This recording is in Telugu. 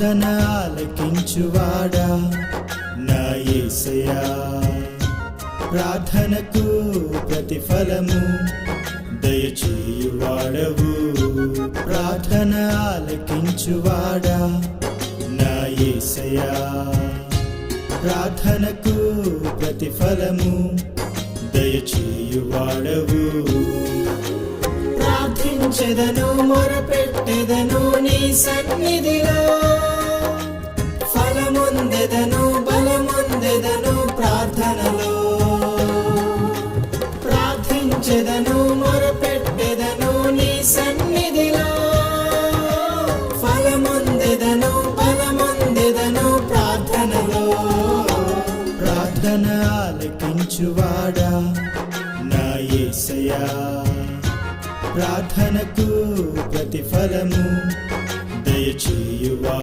ప్రార్థన ఆలకించువాడా నా యేసయ్యా, ప్రార్థనకు ప్రతిఫలము దయచేయువాడవు. ప్రార్థన ఆలకించువాడా నా యేసయ్యా, ప్రార్థనకు ప్రతిఫలము దయచేయువాడవు. ప్రార్థించెదను మొరపెట్టెదను నీ సన్నిధిలో, ఫలముందెదను బలముందెదను ప్రార్థనలో. ప్రార్థించెదను మొరపెట్టెదను నీ సన్నిధిలో, ఫలముందెదను బలముందెదను ప్రార్థనలో. ప్రార్థన ఆలకించువాడా నా యేసయ్యా, ప్రార్థనకు ప్రతిఫలము దయచేయువా.